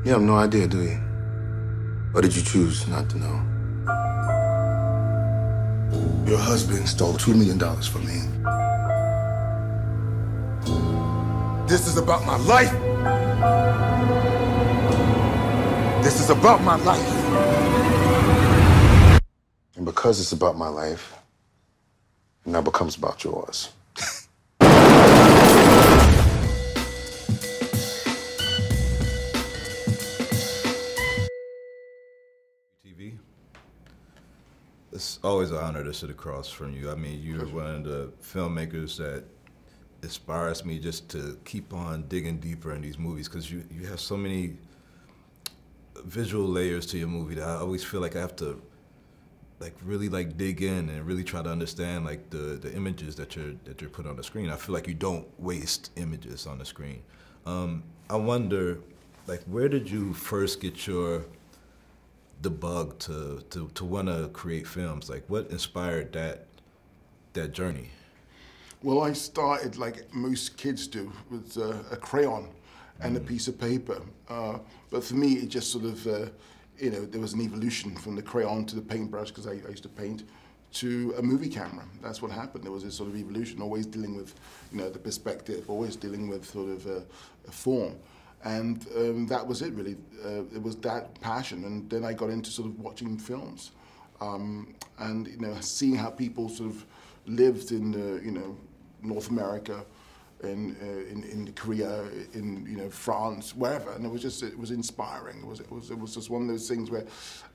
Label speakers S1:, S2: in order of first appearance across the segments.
S1: You have no idea, do you? Or did you choose not to know? Your husband stole $2 million from me. This is about my life. This is about my life. And because it's about my life, it now becomes about yours.
S2: TV. It's always an honor to sit across from you. I mean, you're one of the filmmakers that inspires me just to keep on digging deeper in these movies, because you have so many visual layers to your movie that I always feel like I have to really dig in and really try to understand the images that you're putting on the screen. I feel like you don't waste images on the screen. I wonder, where did you first get the bug to want to create films? What inspired that journey?
S3: Well, I started like most kids do with a crayon and a piece of paper. But for me, it just sort of, there was an evolution from the crayon to the paintbrush, because I used to paint, to a movie camera. That's what happened. There was this sort of evolution, always dealing with, the perspective, always dealing with sort of a form. And that was it, really. It was that passion. And then I got into sort of watching films and, seeing how people sort of lived in, North America, in Korea, in France, wherever, and it was inspiring. It was just one of those things where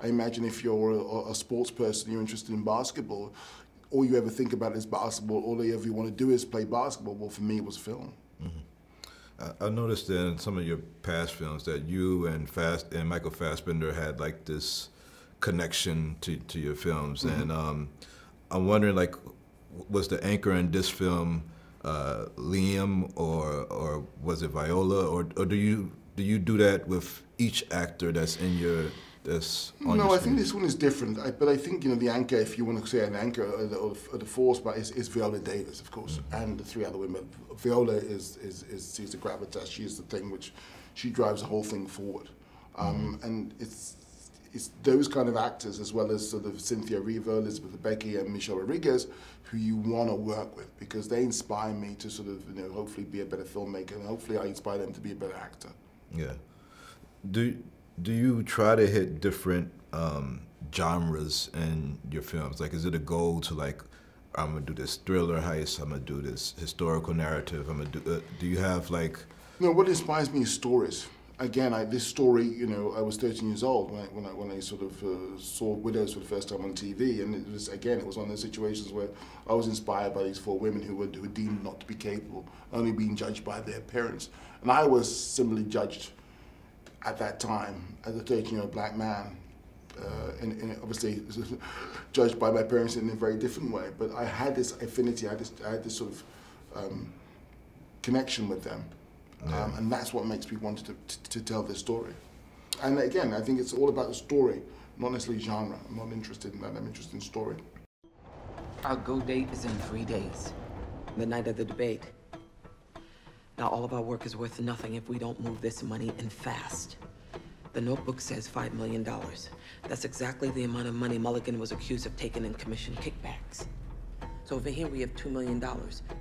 S3: I imagine if you're a sports person, you're interested in basketball, all you ever think about is basketball. All you ever want to do is play basketball. Well, for me, it was film.
S2: Mm-hmm. I noticed in some of your past films that you and Michael Fassbender had this connection to your films, mm-hmm. And I'm wondering, was the anchor in this film Liam or was it Viola, or do you do that with each actor that's in your on
S3: No,
S2: your
S3: I think this one is different. But I think the anchor, if you want to say an anchor or the force, but is Viola Davis, of course, mm-hmm. and the three other women. Viola she's the gravitas. She is the thing which she drives the whole thing forward, mm-hmm. And it's those kind of actors, as well as sort of Cynthia Erivo, Elizabeth Becky, and Michelle Rodriguez, who you want to work with, because they inspire me to sort of, hopefully be a better filmmaker, and hopefully I inspire them to be a better actor.
S2: Yeah. Do you try to hit different genres in your films? Is it a goal to I'm gonna do this thriller heist, I'm gonna do this historical narrative, I'm gonna do you have
S3: No, what inspires me is stories. Again, this story, I was 13 years old when I sort of saw Widows for the first time on TV, and it was one of those situations where I was inspired by these four women who were deemed not to be capable, only being judged by their parents. And I was similarly judged at that time as a 13-year-old black man, and obviously judged by my parents in a very different way. But I had this affinity, I had this sort of connection with them. Yeah. And that's what makes me want to tell this story. And again, I think it's all about the story, not necessarily genre. I'm not interested in that, I'm interested in story.
S4: Our go date is in 3 days, the night of the debate. Now, all of our work is worth nothing if we don't move this money, and fast. The notebook says $5 million. That's exactly the amount of money Mulligan was accused of taking in commission kickbacks. So over here we have $2 million,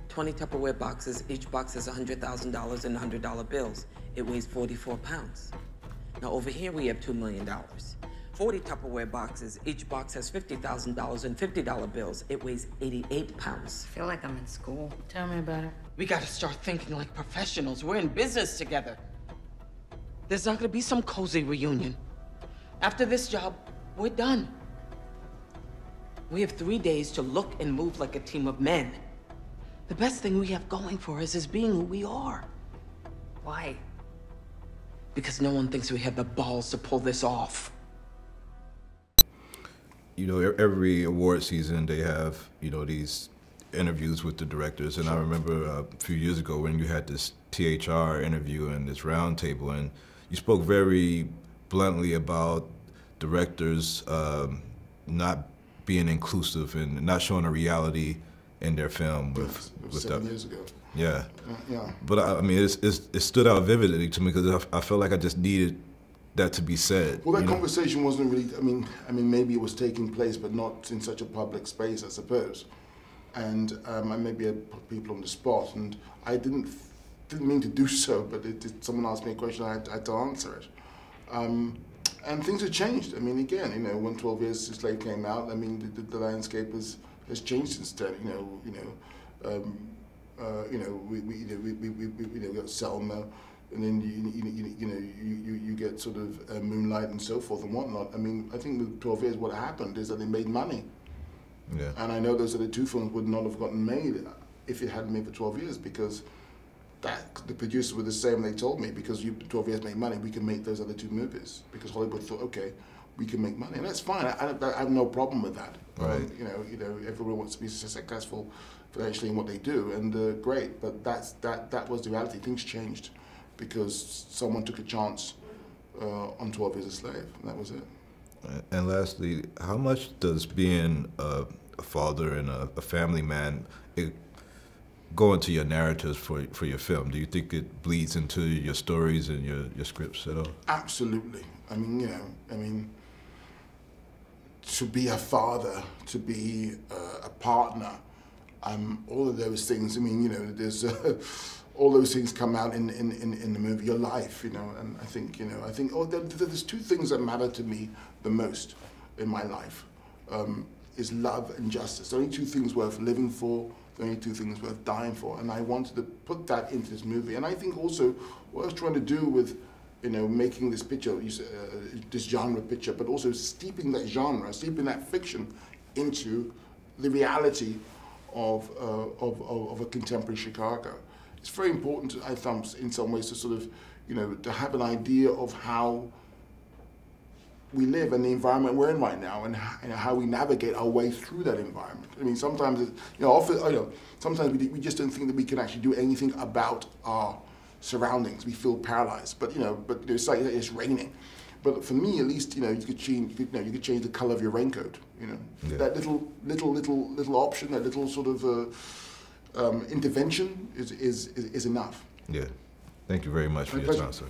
S4: 20 Tupperware boxes, each box has $100,000 in $100 bills. It weighs 44 pounds. Now over here we have $2 million, 40 Tupperware boxes, each box has $50,000 in $50 bills. It weighs 88 pounds.
S5: I feel like I'm in school.
S6: Tell me about it.
S4: We gotta start thinking like professionals. We're in business together. There's not gonna be some cozy reunion. After this job, we're done. We have 3 days to look and move like a team of men. The best thing we have going for us is being who we are.
S5: Why?
S4: Because no one thinks we have the balls to pull this off.
S2: Every award season they have, these interviews with the directors, and I remember a few years ago when you had this THR interview and this round table, and you spoke very bluntly about directors not being inclusive and not showing a reality in their film with
S3: 7 years ago.
S2: Yeah.
S3: Yeah.
S2: But I mean, it stood out vividly to me because I felt like I just needed that to be said.
S3: Well, that
S2: you know?
S3: conversation wasn't really. I mean, maybe it was taking place, but not in such a public space, I suppose. And maybe I put people on the spot, and I didn't mean to do so, but someone asked me a question, I had to answer it. And things have changed. I mean, again, you know, when 12 Years a Slave came out, I mean, the landscape has changed since then. We got Selma, and then you get sort of Moonlight and so forth and whatnot. I mean, I think with 12 Years, what happened is that they made money.
S2: Yeah.
S3: And I know those other two films would not have gotten made if it hadn't made for 12 years, because the producers were the same. They told me, because 12 Years made money, we can make those other two movies, because Hollywood thought, okay, we can make money, and that's fine. I have no problem with that.
S2: Right.
S3: Everyone wants to be successful financially in what they do, and great. But that was the reality. Things changed because someone took a chance on 12 Years a Slave, and that was it.
S2: And lastly, how much does being a father and a family man go into your narratives for your film? Do you think it bleeds into your stories and your scripts at all?
S3: Absolutely. I mean, to be a father, to be a partner, all of those things. I mean, there's all those things come out in the movie, your life, and I think there's two things that matter to me the most in my life, is love and justice. The only two things worth living for, the only two things worth dying for, and I wanted to put that into this movie. And I think also what I was trying to do with, making this picture, this genre picture, but also steeping that genre, steeping that fiction into the reality of a contemporary Chicago. It's very important, I think, in some ways, to sort of, to have an idea of how we live and the environment we're in right now, and how we navigate our way through that environment. I mean, sometimes, sometimes we just don't think that we can actually do anything about our surroundings. We feel paralyzed, but it's like it's raining. But for me, at least, you could change the color of your raincoat.
S2: Yeah.
S3: That little option, that little sort of intervention is enough.
S2: Yeah. Thank you very much for your time, sir.